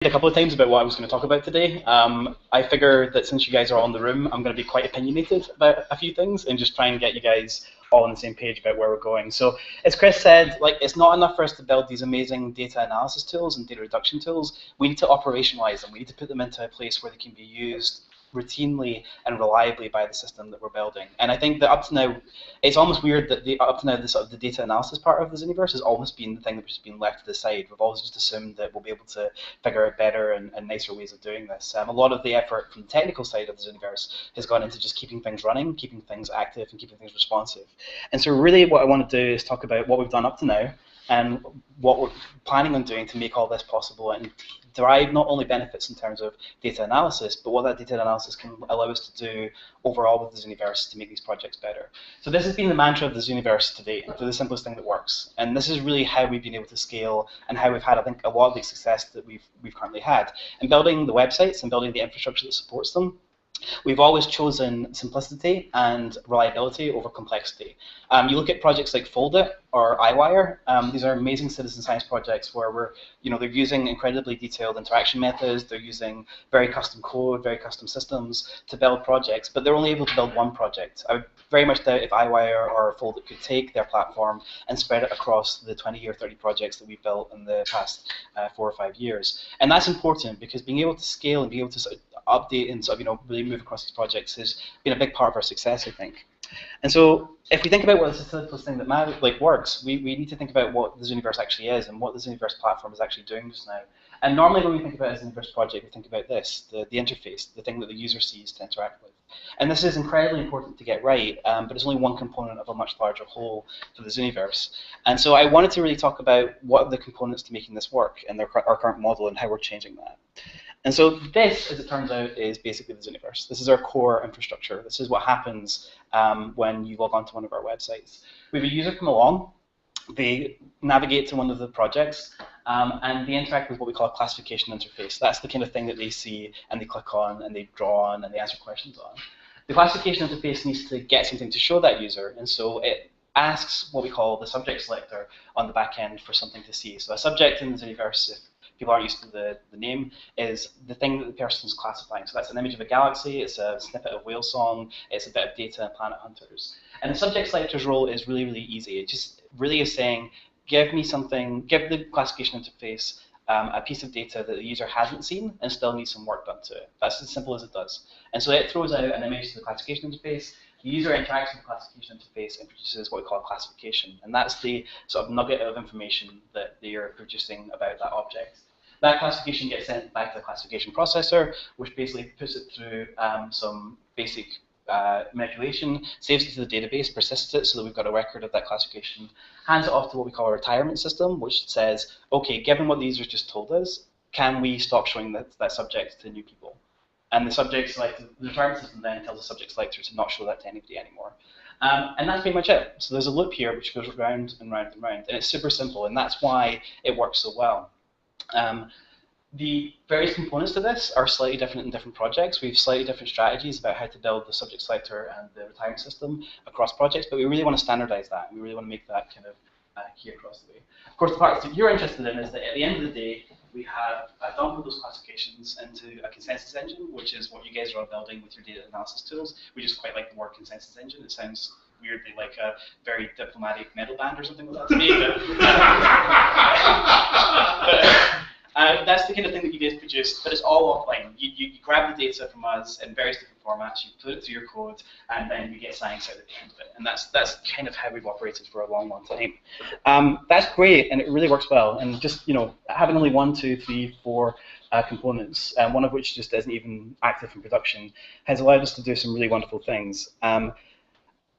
A couple of times about what I was going to talk about today. I figure that since you guys are all in the room, I'm going to be quite opinionated about a few things and just try and get you guys all on the same page about where we're going. So as Chris said, it's not enough for us to build these amazing data analysis tools and data reduction tools. We need to operationalize them. We need to put them into a place where they can be used routinely and reliably by the system that we're building. And I think that up to now, it's almost weird that up to now, the data analysis part of the Zooniverse has almost been the thing that's just been left to the side. We've always just assumed that we'll be able to figure out better and nicer ways of doing this. A lot of the effort from the technical side of the Zooniverse has gone into just keeping things running, keeping things active, and keeping things responsive. And so really what I want to do is talk about what we've done up to now and what we're planning on doing to make all this possible and derive not only benefits in terms of data analysis, but what that data analysis can allow us to do overall with the Zooniverse to make these projects better. So this has been the mantra of the Zooniverse to date, do the simplest thing that works. And this is really how we've been able to scale and how we've had, I think, a lot of the success that we've currently had. In building the websites and building the infrastructure that supports them, we've always chosen simplicity and reliability over complexity. You look at projects like Foldit or iWire. These are amazing citizen science projects where they're using incredibly detailed interaction methods. They're using very custom code, very custom systems to build projects, but they're only able to build one project. I would very much doubt if iWire or Foldit could take their platform and spread it across the 20 or 30 projects that we've built in the past 4 or 5 years. And that's important because being able to scale and being able to sort of update and really move across these projects has been a big part of our success, I think. And so if we think about what the simplest thing that works, we need to think about what the Zooniverse actually is and what the Zooniverse platform is actually doing just now. And normally when we think about a Zooniverse project, we think about this, the interface, the thing that the user sees to interact with. And this is incredibly important to get right, but it's only one component of a much larger whole for the Zooniverse. And so I wanted to really talk about what are the components to making this work and our current model and how we're changing that. And so this, as it turns out, is basically the Zooniverse. This is our core infrastructure. This is what happens when you log onto one of our websites. We have a user come along, they navigate to one of the projects, and they interact with what we call a classification interface. That's the kind of thing that they see and they click on and they draw on and they answer questions on. The classification interface needs to get something to show that user, and so it asks what we call the subject selector on the back end for something to see. So a subject in the Zooniverse, if people aren't used to the name, is the thing that the person's classifying. So that's an image of a galaxy, it's a snippet of whale song, it's a bit of data on planet hunters. And the subject selector's role is really, really easy. It just really is saying, give the classification interface a piece of data that the user hasn't seen and still needs some work done to it. That's as simple as it does. And so it throws out an image to the classification interface. The user interacts with the classification interface and produces what we call a classification. And that's the sort of nugget of information that they are producing about that object. That classification gets sent back to the classification processor, which basically puts it through some basic manipulation, saves it to the database, persists it so that we've got a record of that classification, hands it off to what we call a retirement system, which says, okay, given what the user's just told us, can we stop showing that subject to new people? And the retirement system then tells the subject selector to not show that to anybody anymore. And that's pretty much it. So there's a loop here which goes round and round and round, and it's super simple, and that's why it works so well. The various components to this are slightly different in different projects. We have slightly different strategies about how to build the subject selector and the retirement system across projects, but we really want to standardize that. We really want to make that kind of key across the way. Of course, the part that you're interested in is that at the end of the day, we have dumped those classifications into a consensus engine, which is what you guys are all building with your data analysis tools. We just quite like the word consensus engine. It sounds weirdly like a very diplomatic metal band or something like that to me. But that's the kind of thing that you guys produce, but it's all offline. You grab the data from us in various different formats, you put it through your code, and then you get science out at the end of it. And that's kind of how we've operated for a long, long time. That's great, and it really works well. And just having only 1, 2, 3, 4 components, one of which just isn't even active in production, has allowed us to do some really wonderful things.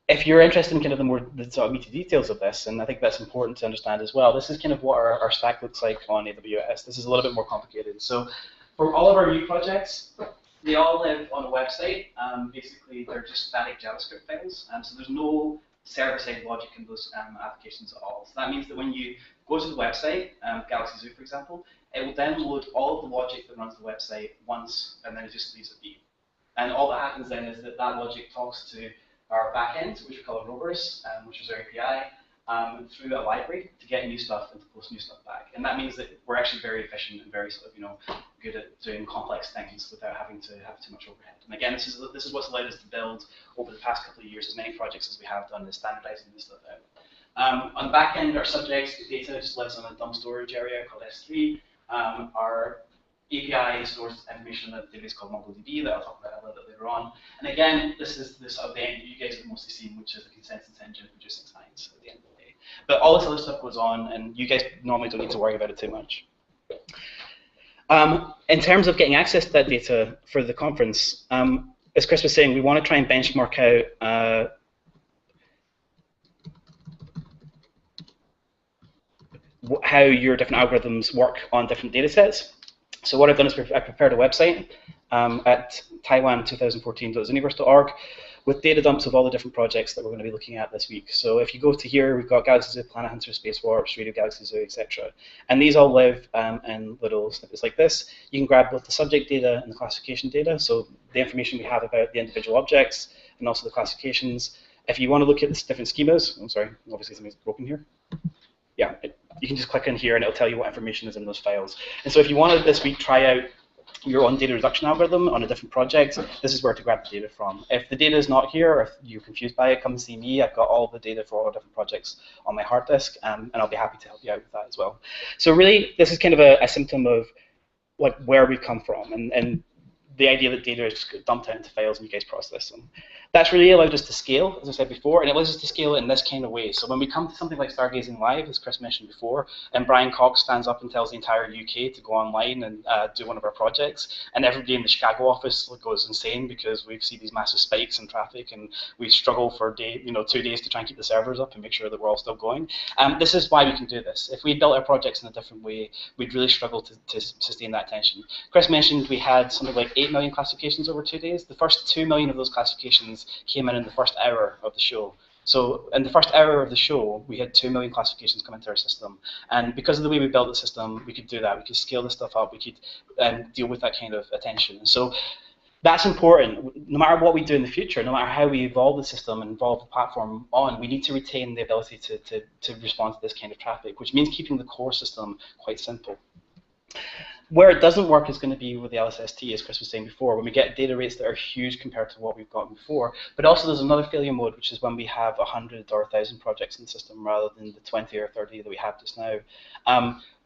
If you're interested in kind of the sort of meaty details of this, and I think that's important to understand as well, this is kind of what our stack looks like on AWS. This is a little bit more complicated. So for all of our new projects, they all live on a website. Basically, they're just static JavaScript files, so there's no server-side logic in those applications at all. So that means that when you go to the website, Galaxy Zoo, for example, it will then load all of the logic that runs the website once, and then it just leaves it be. And all that happens then is that logic talks to our backend, which we call Rovers, which is our API, through a library to get new stuff and to post new stuff back. And that means that we're actually very efficient and very sort of, good at doing complex things without having to have too much overhead. And again, this is what's allowed us to build over the past couple of years as many projects as we have done is standardizing this stuff out. On the back end, our subjects data just lives on a dumb storage area called S3. Our API stores information in a database called MongoDB that I'll talk about a little bit later on. And again, this is the sort of the end that you guys have mostly seen, which is the consensus engine producing science at the end of the day. But all this other stuff goes on, and you guys normally don't need to worry about it too much. In terms of getting access to that data for the conference, as Chris was saying, we want to try and benchmark out how your different algorithms work on different data sets. So what I've done is I prepared a website at taiwan2014.zooniverse.org with data dumps of all the different projects that we're going to be looking at this week. So if you go to here, we've got Galaxy Zoo, Planet Hunter, Space Warps, Radio Galaxy Zoo, etc. And these all live in little snippets like this. You can grab both the subject data and the classification data, so the information we have about the individual objects and also the classifications. If you want to look at the different schemas, I'm sorry, obviously something's broken here. Yeah, you can just click in here and it'll tell you what information is in those files. And so if you want to this week try out your own data reduction algorithm on a different project, this is where to grab the data from. If the data is not here, or if you're confused by it, come see me. I've got all the data for all the different projects on my hard disk, and I'll be happy to help you out with that as well. So really, this is kind of a symptom of like where we've come from, and the idea that data is just dumped out into files and you guys process them. That's really allowed us to scale, as I said before, and it allows us to scale in this kind of way. So when we come to something like Stargazing Live, as Chris mentioned before, and Brian Cox stands up and tells the entire UK to go online and do one of our projects, and everybody in the Chicago office goes insane because we see these massive spikes in traffic and we struggle for 2 days to try and keep the servers up and make sure that we're all still going. This is why we can do this. If we built our projects in a different way, we'd really struggle to sustain that tension. Chris mentioned we had something like 8 million classifications over 2 days. The first 2 million of those classifications came in the first hour of the show. So in the first hour of the show, we had 2 million classifications come into our system. And because of the way we built the system, we could do that. We could scale this stuff up. We could deal with that kind of attention. So that's important. No matter what we do in the future, no matter how we evolve the system and evolve the platform on, we need to retain the ability to respond to this kind of traffic, which means keeping the core system quite simple. Where it doesn't work is going to be with the LSST, as Chris was saying before, when we get data rates that are huge compared to what we've gotten before. But also there's another failure mode, which is when we have 100 or 1,000 projects in the system rather than the 20 or 30 that we have just now.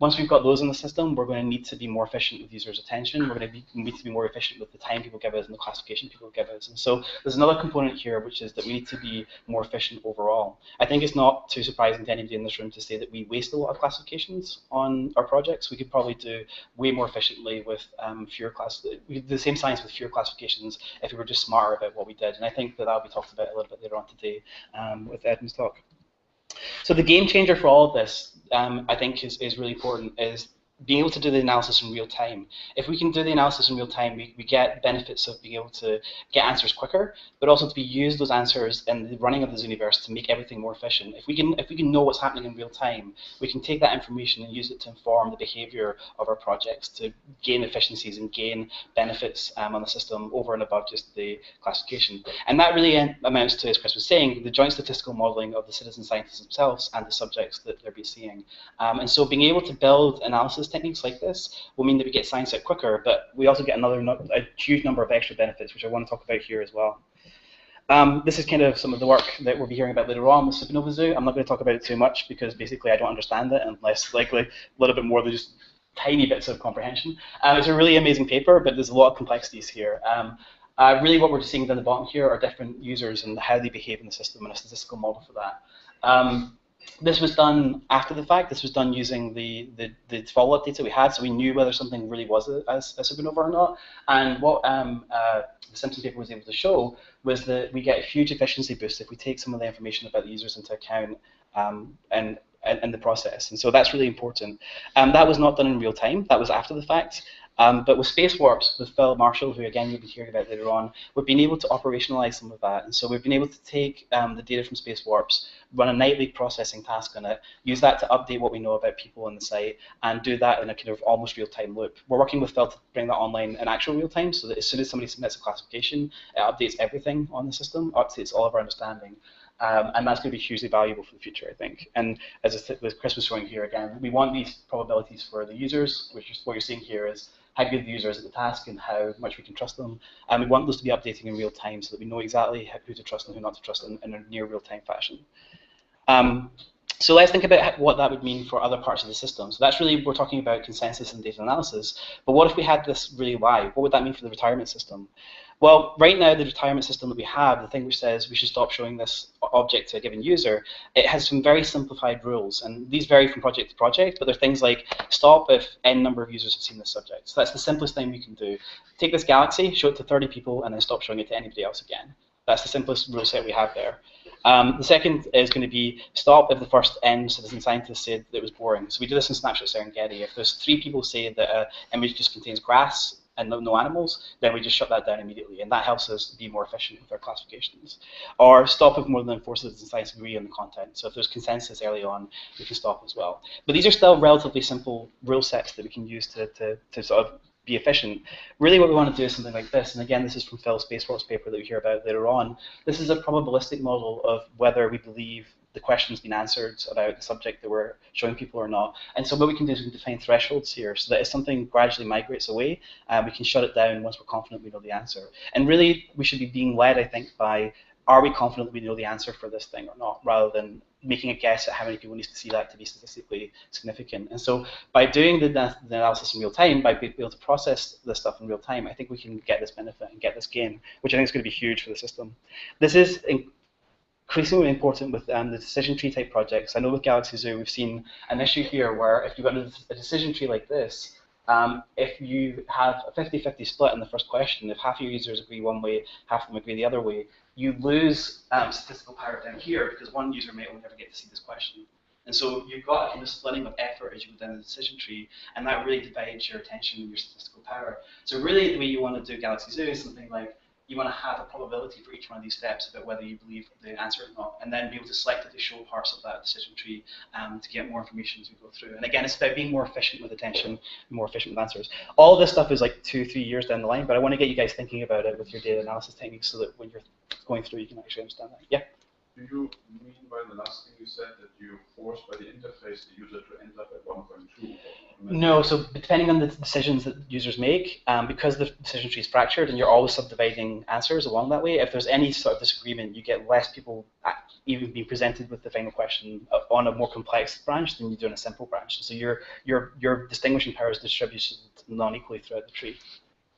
Once we've got those in the system, we're going to need to be more efficient with users' attention. We're going to need to be more efficient with the time people give us and the classification people give us. And so there's another component here, which is that we need to be more efficient overall. I think it's not too surprising to anybody in this room to say that we waste a lot of classifications on our projects. We could probably do way more efficiently with we do the same science with fewer classifications if we were just smarter about what we did. And I think that that'll be talked about a little bit later on today with Edmund's talk. So the game changer for all of this, I think, is really important, is being able to do the analysis in real time. If we can do the analysis in real time, we get benefits of being able to get answers quicker, but also to use those answers in the running of the Zooniverse to make everything more efficient. If we can know what's happening in real time, we can take that information and use it to inform the behavior of our projects, to gain efficiencies and gain benefits on the system over and above just the classification. And that really amounts to, as Chris was saying, the joint statistical modeling of the citizen scientists themselves and the subjects that they'll be seeing. And so being able to build analysis techniques like this will mean that we get science out quicker, but we also get a huge number of extra benefits, which I want to talk about here as well. This is kind of some of the work that we'll be hearing about later on with Supernova Zoo. I'm not going to talk about it too much because basically I don't understand it unless likely a little bit more than just tiny bits of comprehension. It's a really amazing paper, but there's a lot of complexities here. Really what we're seeing down the bottom here are different users and how they behave in the system and a statistical model for that. This was done after the fact. This was done using the follow-up data we had, so we knew whether something really was a supernova or not. And what the Simpson paper was able to show was that we get a huge efficiency boost if we take some of the information about the users into account and the process. And so that's really important. That was not done in real time. That was after the fact. But with Space Warps, with Phil Marshall, who again you'll be hearing about later on, we've been able to operationalize some of that. And so we've been able to take the data from Space Warps, run a nightly processing task on it, use that to update what we know about people on the site, and do that in a kind of almost real-time loop. We're working with Phil to bring that online in actual real time, so that as soon as somebody submits a classification, it updates everything on the system, updates all of our understanding. And that's going to be hugely valuable for the future, I think. And as Chris was showing here again, we want these probabilities for the users, which is what you're seeing here is how good the user is at the task and how much we can trust them. And we want those to be updating in real time so that we know exactly who to trust and who not to trust in a near real-time fashion. So let's think about what that would mean for other parts of the system. So that's really, we're talking about consensus and data analysis. But what if we had this really live? What would that mean for the retirement system? Well, right now, the retirement system that we have, the thing which says we should stop showing this object to a given user, it has some very simplified rules. And these vary from project to project, but they're things like stop if n number of users have seen this subject. So that's the simplest thing we can do. Take this galaxy, show it to 30 people, and then stop showing it to anybody else again. That's the simplest rule set we have there. The second is going to be stop if the first n citizen scientists said that it was boring. So we do this in Snapshot Serengeti. If there's 3 people say that an image just contains grass and no animals, then we just shut that down immediately, and that helps us be more efficient with our classifications. Or stop if more than 4 citizen scientists agree on the content. So if there's consensus early on, we can stop as well. But these are still relatively simple rule sets that we can use to sort of be efficient. Really what we want to do is something like this, and again this is from Phil Spaceworld's paper that we hear about later on. This is a probabilistic model of whether we believe the question's been answered about the subject that we're showing people or not. And so what we can do is we can define thresholds here so that if something gradually migrates away, we can shut it down once we're confident we know the answer. And really we should be being led, I think, by are we confident that we know the answer for this thing or not, rather than making a guess at how many people need to see that to be statistically significant. And so by doing the analysis in real time, by being able to process this stuff in real time, I think we can get this benefit and get this gain, which I think is going to be huge for the system. This is increasingly important with the decision tree type projects. I know with Galaxy Zoo, we've seen an issue here where if you've got a decision tree like this, if you have a 50-50 split in the first question, if half your users agree one way, half of them agree the other way, you lose statistical power down here because one user may only ever get to see this question. And so you've got a kind of splitting of effort as you go down the decision tree, and that really divides your attention and your statistical power. So really the way you want to do Galaxy Zoo is something like you want to have a probability for each one of these steps about whether you believe the answer or not, and then be able to selectively show parts of that decision tree to get more information as we go through. And again, it's about being more efficient with attention, more efficient with answers. All this stuff is like 2-3 years down the line, but I want to get you guys thinking about it with your data analysis techniques so that when you're going through, you can actually understand that. Yeah? Do you mean by the last thing you said that you force by the interface the user to end up at 1.2? No, so depending on the decisions that users make, because the decision tree is fractured and you're always subdividing answers along that way, if there's any sort of disagreement, you get less people even being presented with the final question on a more complex branch than you do on a simple branch. So your distinguishing power is distributed non-equally throughout the tree,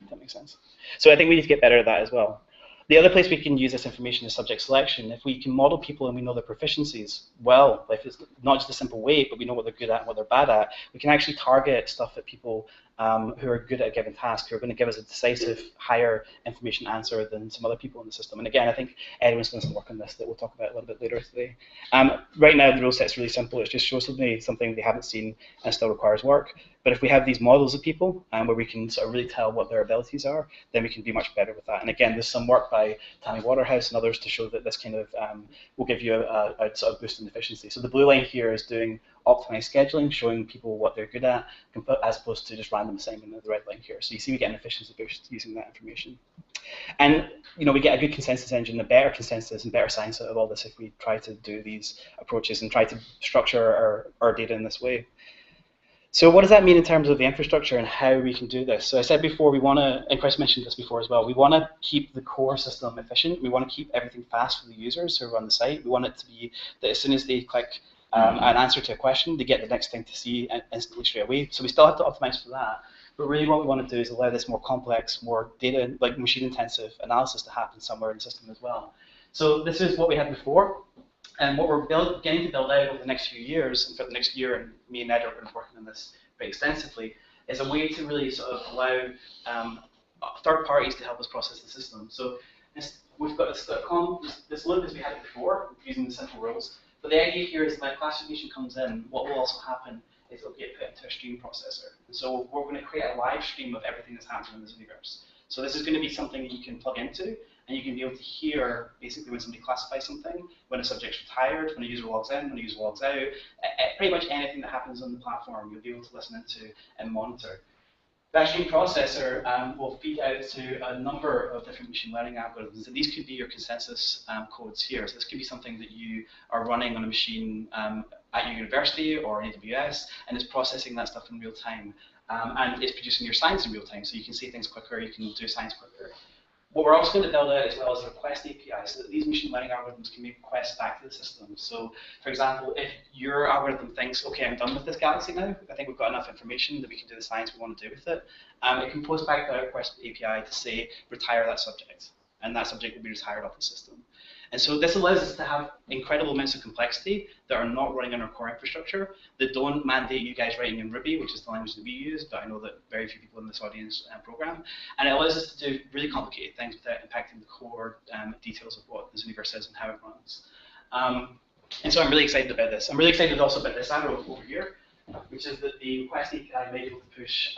if that makes sense. So I think we need to get better at that as well. The other place we can use this information is subject selection. If we can model people and we know their proficiencies well, if it's not just a simple weight, but we know what they're good at and what they're bad at, we can actually target stuff at people who are good at a given task, who are going to give us a decisive, higher information answer than some other people in the system. And again, I think Edwin's done some work on this that we'll talk about a little bit later today. Right now, the rule set's really simple. It just shows something they haven't seen and still requires work. But if we have these models of people where we can sort of really tell what their abilities are, then we can be much better with that. And again, there's some work by Tammy Waterhouse and others to show that this kind of will give you a sort of boost in efficiency. So the blue line here is doing optimized scheduling, showing people what they're good at, as opposed to just random assignment of the red line here. So you see we get an efficiency boost using that information. And we get a good consensus engine, a better consensus and better science out of all this if we try to do these approaches and try to structure our data in this way. So what does that mean in terms of the infrastructure and how we can do this? So I said before, we want to, and Chris mentioned this before as well, we want to keep the core system efficient. We want to keep everything fast for the users who run the site. We want it to be that as soon as they click an answer to a question, they get the next thing to see instantly straight away. So we still have to optimize for that. But really what we want to do is allow this more complex, more data, like machine-intensive analysis to happen somewhere in the system as well. So this is what we had before. And what we're beginning to build out over the next few years, in fact the next year, and me and Ed are working on this very extensively, is a way to really sort of allow third parties to help us process the system. So we've got this loop as we had it before, using the simple rules. But the idea here is that classification comes in, what will also happen is it'll get put into a stream processor. And so we're going to create a live stream of everything that's happening in the Zooniverse. So this is going to be something that you can plug into, and you can be able to hear basically when somebody classifies something, when a subject's retired, when a user logs in, when a user logs out, pretty much anything that happens on the platform you'll be able to listen into and monitor. That stream processor will feed out to a number of different machine learning algorithms, and these could be your consensus codes here. So this could be something that you are running on a machine at your university or in AWS, and it's processing that stuff in real time. And it's producing your science in real time, so you can see things quicker, you can do science quicker. What we're also going to build out as well is a request API, so that these machine learning algorithms can make requests back to the system. So, for example, if your algorithm thinks, okay, I'm done with this galaxy now, I think we've got enough information that we can do the science we want to do with it, it can post back that request API to say, retire that subject, and that subject will be retired off the system. And so this allows us to have incredible amounts of complexity that are not running on our core infrastructure, that don't mandate you guys writing in Ruby, which is the language that we use, but I know that very few people in this audience program. And it allows us to do really complicated things without impacting the core details of what the Zooniverse is and how it runs. And so I'm really excited about this. I'm really excited also about this arrow over here, which is that the request API may be able to push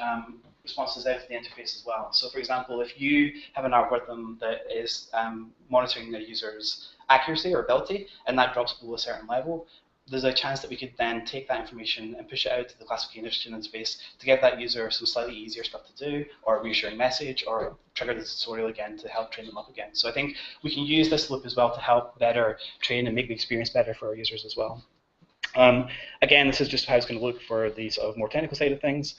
responses out to the interface as well. So for example, if you have an algorithm that is monitoring a user's accuracy or ability, and that drops below a certain level, there's a chance that we could then take that information and push it out to the classification interface to give that user some slightly easier stuff to do, or a reassuring message, or trigger the tutorial again to help train them up again. So I think we can use this loop as well to help better train and make the experience better for our users as well. Again, this is just how it's going to look for the sort of more technical side of things.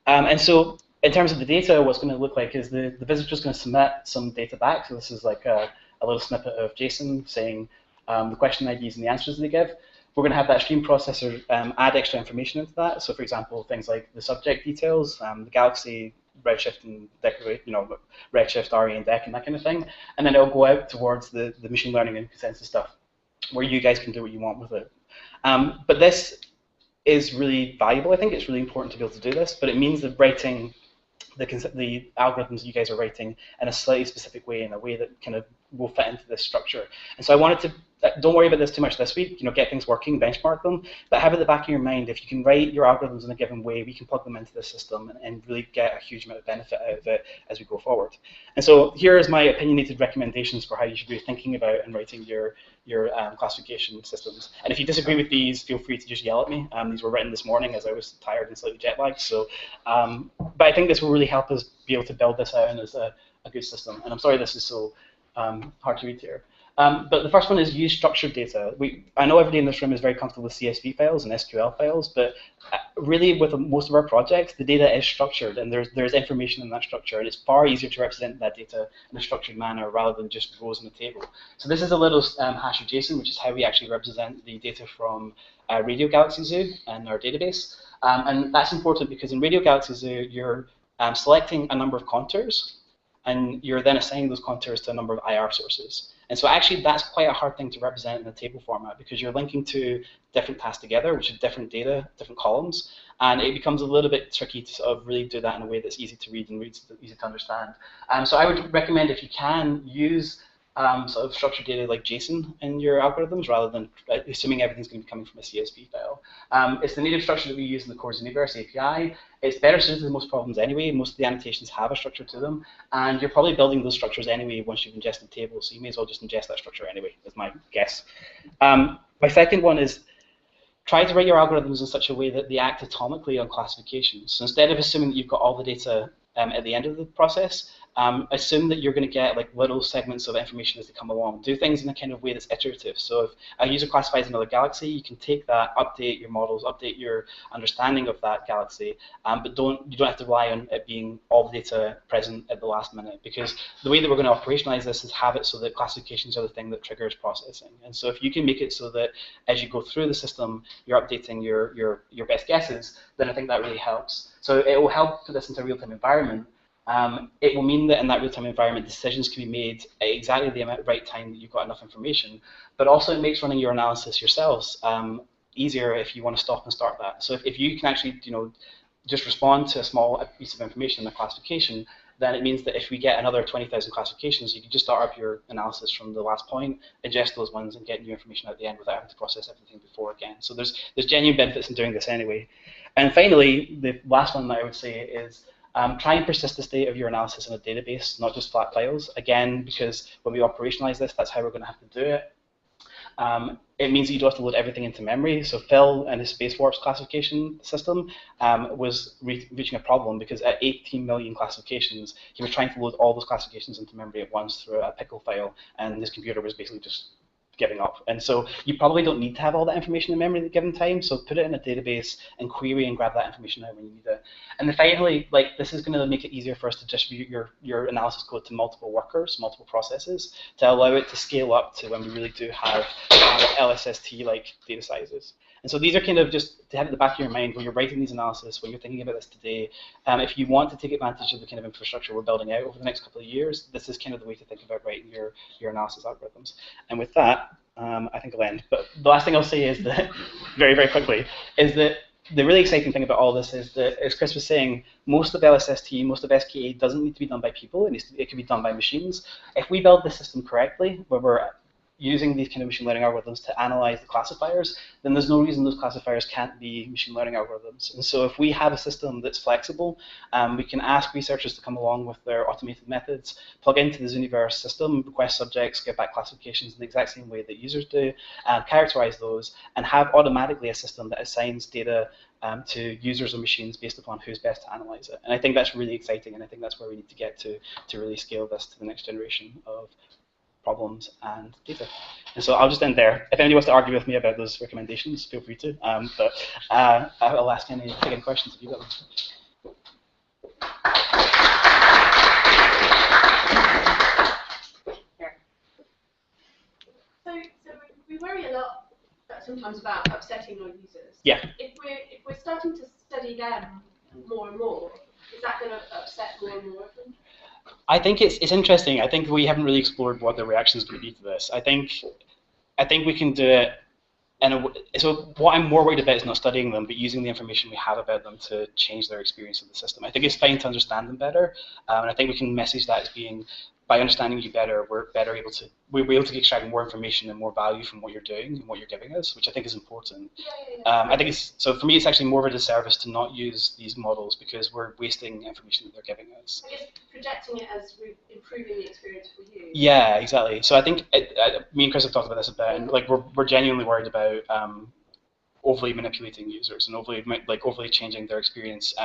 And so in terms of the data, what's going to look like is the visitor is going to submit some data back. So this is like a little snippet of JSON saying the question IDs and the answers they give. We're going to have that stream processor add extra information into that. So for example, things like the subject details, the galaxy, redshift and redshift, RE and DEC and that kind of thing. And then it'll go out towards the machine learning and consensus stuff where you guys can do what you want with it. But this is really valuable. I think it's really important to be able to do this, but it means that writing the algorithms you guys are writing in a slightly specific way, in a way that kind of will fit into this structure. And so I wanted to, don't worry about this too much this week, get things working, benchmark them, but have at the back of your mind, if you can write your algorithms in a given way, we can plug them into the system and really get a huge amount of benefit out of it as we go forward. And so here is my opinionated recommendations for how you should be thinking about and writing your classification systems. And if you disagree with these, feel free to just yell at me. These were written this morning as I was tired and slightly jet lagged. So, but I think this will really help us be able to build this out as a good system. And I'm sorry this is so hard to read here. But the first one is use structured data. I know everybody in this room is very comfortable with CSV files and SQL files, but really with most of our projects, the data is structured and there's information in that structure, and it's far easier to represent that data in a structured manner rather than just rows in a table. So this is a little hash of JSON, which is how we actually represent the data from Radio Galaxy Zoo and our database. And that's important because in Radio Galaxy Zoo, you're selecting a number of contours, and you're then assigning those contours to a number of IR sources. And so actually that's quite a hard thing to represent in a table format because you're linking to different tasks together, which is different data, different columns, and it becomes a little bit tricky to sort of really do that in a way that's easy to read and easy to understand. So I would recommend, if you can, use sort of structured data like JSON in your algorithms rather than assuming everything's going to be coming from a CSV file. It's the native structure that we use in the core Zooniverse API. It's better suited to most problems anyway. Most of the annotations have a structure to them, and you're probably building those structures anyway once you've ingested tables, so you may as well just ingest that structure anyway, is my guess. My second one is try to write your algorithms in such a way that they act atomically on classifications. So instead of assuming that you've got all the data at the end of the process, assume that you're going to get like little segments of information as they come along. Do things in a kind of way that's iterative. So if a user classifies another galaxy, you can take that, update your models, update your understanding of that galaxy, but you don't have to rely on it being all the data present at the last minute, because the way that we're going to operationalize this is have it so that classifications are the thing that triggers processing. And so if you can make it so that as you go through the system, you're updating your best guesses, then I think that really helps. So it will help put this into a real-time environment. It will mean that in that real-time environment, decisions can be made at exactly the right time that you've got enough information, but also it makes running your analysis yourselves easier if you want to stop and start that. So if you can actually just respond to a small piece of information in a classification, then it means that if we get another 20,000 classifications, you can just start up your analysis from the last point, ingest those ones, and get new information at the end without having to process everything before again. So there's genuine benefits in doing this anyway. And finally, the last one that I would say is try and persist the state of your analysis in a database, not just flat files. Again, because when we operationalize this, that's how we're going to have to do it. It means that you don't have to load everything into memory. So Phil and his Space Warp's classification system was reaching a problem because at 18 million classifications, he was trying to load all those classifications into memory at once through a pickle file, and his computer was basically just giving up. And so you probably don't need to have all that information in memory at a given time, so put it in a database and query and grab that information out when you need it. And then finally, like, this is going to make it easier for us to distribute your analysis code to multiple workers, multiple processes, to allow it to scale up to when we really do have LSST-like data sizes. And so these are kind of just to have at the back of your mind when you're writing these analysis, when you're thinking about this today. If you want to take advantage of the kind of infrastructure we're building out over the next couple of years, this is kind of the way to think about writing your analysis algorithms. And with that, I think I'll end. But the last thing I'll say is that, very, very quickly, is that the really exciting thing about all this is that, as Chris was saying, most of LSST, most of SKA doesn't need to be done by people. It can be done by machines. If we build the system correctly, where we're using these kind of machine learning algorithms to analyze the classifiers, then there's no reason those classifiers can't be machine learning algorithms. And so if we have a system that's flexible, we can ask researchers to come along with their automated methods, plug into the Zooniverse system, request subjects, get back classifications in the exact same way that users do, characterize those, and have automatically a system that assigns data to users or machines based upon who's best to analyze it. And I think that's really exciting, and I think that's where we need to get to really scale this to the next generation of problems and data. And so I'll just end there. If anybody wants to argue with me about those recommendations, feel free to. But I'll ask take any questions if you've got them. So we worry a lot sometimes about upsetting our users. Yeah. If we're starting to study them more and more, is that going to upset more and more of them? I think it's interesting. I think we haven't really explored what the reaction is going to be to this. I think we can do it. And so what I'm more worried about is not studying them, but using the information we have about them to change their experience of the system. I think it's fine to understand them better, and I think we can message that as being, by understanding you better, we're able to extract more information and more value from what you're doing and what you're giving us, which I think is important. I think so for me, it's actually more of a disservice to not use these models because we're wasting information that they're giving us. I guess projecting it as improving the experience for you. Yeah, exactly. So I think me and Chris have talked about this a bit, and like we're genuinely worried about overly manipulating users and overly changing their experience.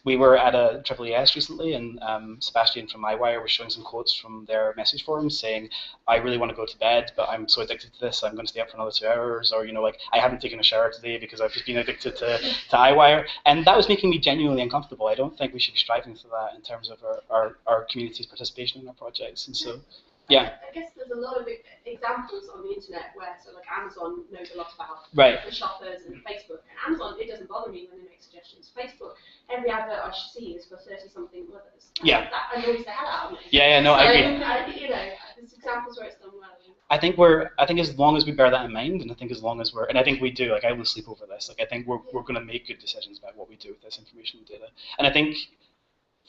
We were at a AAAS recently, and Sebastian from iWire was showing some quotes from their message forums saying, "I really want to go to bed, but I'm so addicted to this, I'm going to stay up for another 2 hours," or like, "I haven't taken a shower today because I've just been addicted to iWire," and that was making me genuinely uncomfortable. I don't think we should be striving for that in terms of our community's participation in our projects, and so. Yeah. I guess there's a lot of examples on the internet where, so like Amazon knows a lot about the shoppers and Facebook. And Amazon, it doesn't bother me when they make suggestions. Facebook, every advert I see is for 30-something mothers. Yeah. That annoys the hell out of me. Yeah, no, so, I agree. There's examples where it's done well. I think as long as we bear that in mind, and I think as long as and I think we do, like I lose sleep over this. Like I think we're going to make good decisions about what we do with this information and data. And I think.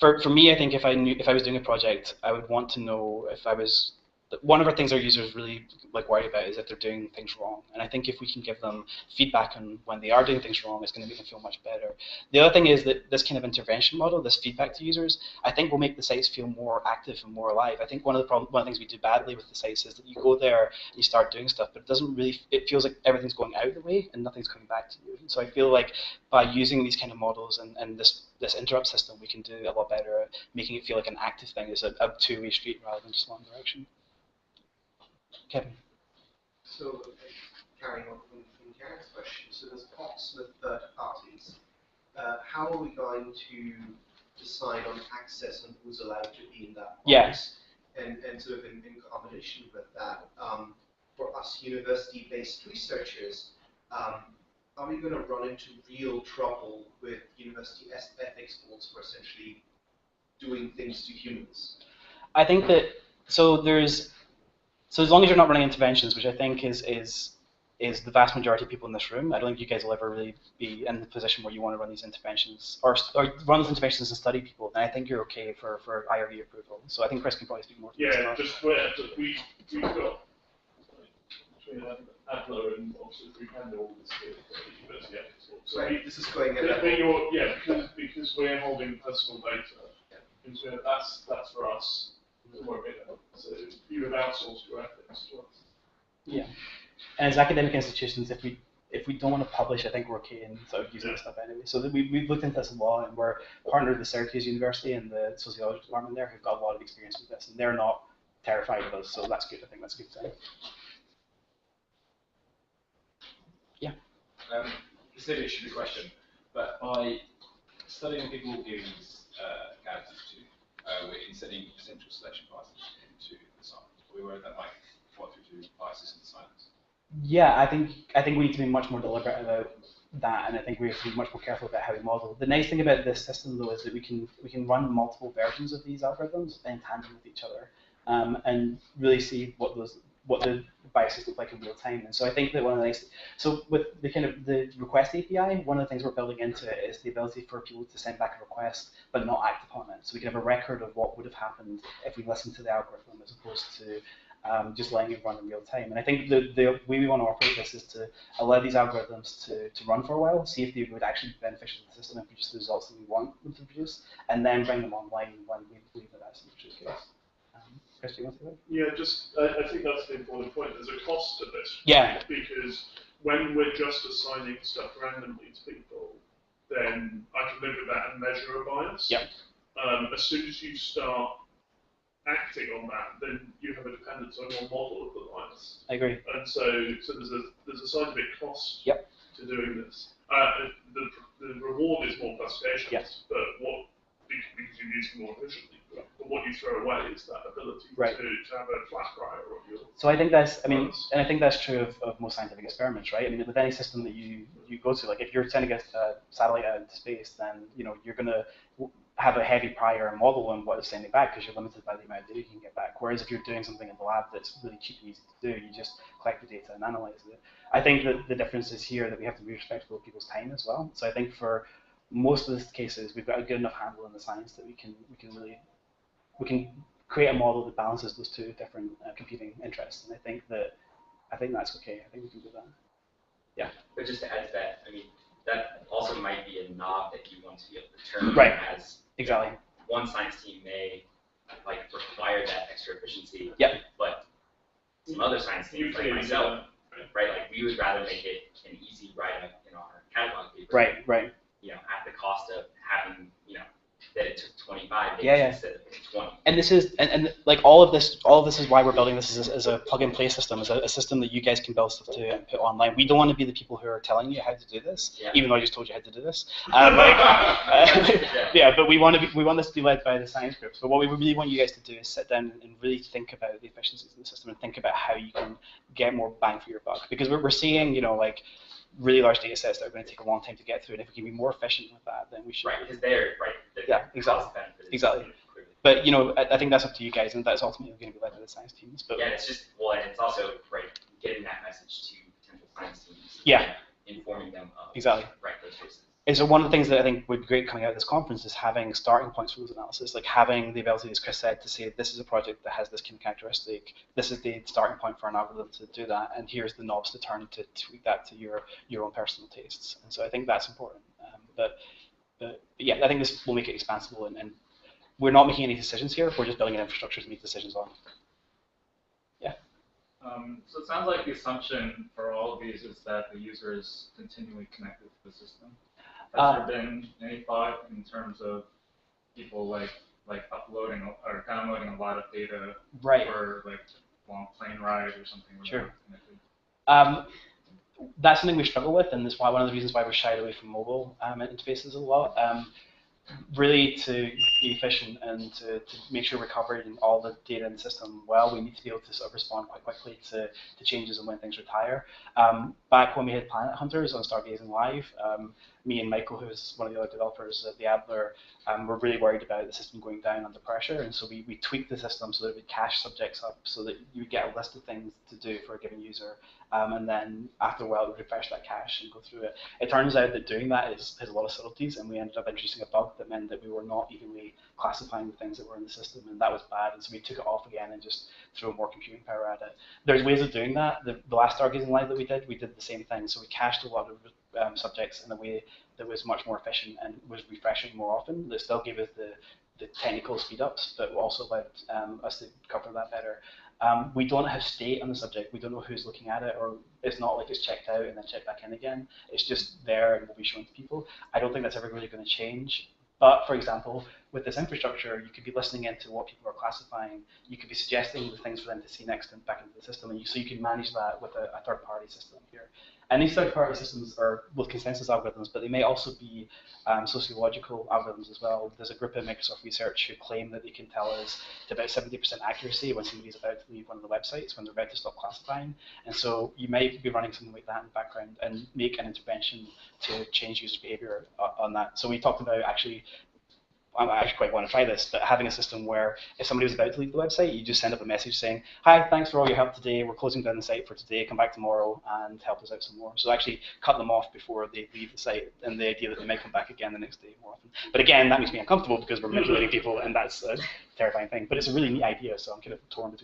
For me, I think if I was doing a project, I would want to know if I was. One of our things our users really worry about is if they're doing things wrong, and I think if we can give them feedback on when they are doing things wrong, it's going to make them feel much better. The other thing is that this kind of intervention model, this feedback to users, I think will make the sites feel more active and more alive. I think one of the things we do badly with the sites is that you go there and you start doing stuff, but it feels like everything's going out of the way and nothing's coming back to you. So I feel like by using these kind of models and this interrupt system, we can do a lot better at making it feel like an active thing. It's a two-way street rather than just one direction. Kevin. So, carrying on from Karen's question, so there's POTS with third parties. How are we going to decide on access and who's allowed to be in that box? Yes. And sort of in combination with that, for us university-based researchers, are we going to run into real trouble with university ethics boards for essentially doing things to humans? I think that So as long as you're not running interventions, which I think is the vast majority of people in this room, I don't think you guys will ever really be in the position where you want to run these interventions or run these interventions and study people. And I think you're okay for IRB approval. So I think Chris can probably speak more to this. Yeah, just we've got between Adler and Oxford, we handle all this university ethics. So right, this is going because we're holding personal data, because that's for us. So you have outsourced your ethics to us. Yeah. And as academic institutions, if we don't want to publish, I think we're okay in sort of using this stuff anyway. So we've looked into this a lot, and we're partnered with Syracuse University and the sociology department there, who've got a lot of experience with this, and they're not terrified of us, so that's good. I think that's a good thing. Yeah. It's maybe a stupid question, but by studying people gives galaxies to, we're inserting potential selection biases into the science. Are we worried that might fall through to biases in the science? Yeah, I think we need to be much more deliberate about that, and I think we have to be much more careful about how we model. The nice thing about this system, though, is that we can run multiple versions of these algorithms in tandem with each other, and really see what the biases look like in real time. And so I think that one of the nice, so with the kind of the request API, one of the things we're building into it is the ability for people to send back a request but not act upon it. So we can have a record of what would have happened if we listened to the algorithm as opposed to just letting it run in real time. And I think the way we want to operate this is to allow these algorithms to run for a while, see if they would actually be beneficial to the system and produce the results that we want them to produce, and then bring them online when we believe that that's the true case. Chris, do you want to say that? Yeah, I think that's the important point. There's a cost to this. Yeah. Because when we're just assigning stuff randomly to people, then I can live with that and measure a bias. Yeah. As soon as you start acting on that, then you have a dependence on your model of the bias. I agree. And so there's a scientific cost to doing this. The reward is more classification, yes. Because you use them more efficiently. But what you throw away is that ability to have a flash prior on your. So I think that's, and I think that's true of most scientific experiments, right? I mean, with any system that you go to, like if you're sending a satellite out into space, then you're going to have a heavy prior model on what it's sending back because you're limited by the amount of data you can get back. Whereas if you're doing something in the lab that's really cheap and easy to do, you just collect the data and analyze it. I think that the difference is here that we have to be respectful of people's time as well. So I think for most of the cases, we've got a good enough handle on the science that we can create a model that balances those two different competing interests. And I think that's okay. I think we can do that. Yeah. But just to add to that, I mean, that also might be a knob that you want to be able to turn as exactly. One science team may require that extra efficiency. Yep. But some other science teams, like myself, right, like we would rather make it an easy write-up in our catalog paper. Right. At the cost of having, that it took 25 days instead of 20. And this is, and like all of this is why we're building this as a plug-and-play system, as a system that you guys can build stuff to and put online. We don't want to be the people who are telling you how to do this, even though I just told you how to do this. But we want this to be led by the science groups. But what we really want you guys to do is sit down and really think about the efficiencies of the system and think about how you can get more bang for your buck. Because we're seeing, really large data sets that are going to take a long time to get through, and if we can be more efficient with that, then we should. Right, because they're exactly. But I think that's up to you guys, and that's ultimately going to be led by the science teams. But it's just and it's also getting that message to potential science teams. Yeah. Informing them of those choices. And so one of the things that I think would be great coming out of this conference is having starting points for those analysis, like having the ability, as Chris said, to say this is a project that has this kind of characteristic, this is the starting point for an algorithm to do that, and here's the knobs to turn to tweak that to your own personal tastes. And so I think that's important. But yeah, I think this will make it expansible, and we're not making any decisions here, we're just building an infrastructure to make decisions on. Yeah. So it sounds like the assumption for all of these is that the user is continually connected to the system. Has there been any thought in terms of people like uploading or downloading a lot of data for long plane ride or something? Sure. That's something we struggle with, and that's why one of the reasons why we're shied away from mobile interfaces a lot. Really, to be efficient and to make sure we're covering all the data in the system well, we need to be able to sort of respond quite quickly to changes and when things retire. Back when we had Planet Hunters on Stargazing Live, me and Michael, who's one of the other developers at the Adler, were really worried about the system going down under pressure, and so we tweaked the system so that it would cache subjects up so that you would get a list of things to do for a given user, and then after a while it would refresh that cache and go through it. It turns out that doing that has a lot of subtleties, and we ended up introducing a bug that meant that we were not evenly classifying the things that were in the system, and that was bad, and so we took it off again and just threw more computing power at it. There's ways of doing that. The last Stargazing Live that we did the same thing, so we cached a lot of subjects in a way that was much more efficient and was refreshing more often. That still gave us the the technical speed-ups, but also allowed us to cover that better. We don't have state on the subject. We don't know who's looking at it, or it's not like it's checked out and then checked back in again. It's just there and will be shown to people. I don't think that's ever really going to change. But for example, with this infrastructure, you could be listening into what people are classifying. You could be suggesting the things for them to see next and back into the system, and so you can manage that with a third-party system here. And these third-party systems are both consensus algorithms, but they may also be sociological algorithms as well. There's a group at Microsoft Research who claim that they can tell us to about 70% accuracy when somebody's about to leave one of the websites, when they're about to stop classifying. And so you might be running something like that in the background and make an intervention to change users' behavior on that. So we talked about actually, I actually quite want to try this, but having a system where if somebody was about to leave the website, you just send up a message saying, hi, thanks for all your help today. We're closing down the site for today. Come back tomorrow and help us out some more. So actually cut them off before they leave the site, and the idea that they might come back again the next day more often. But again, that makes me uncomfortable because we're manipulating people, and that's a terrifying thing. But it's a really neat idea, so I'm kind of torn between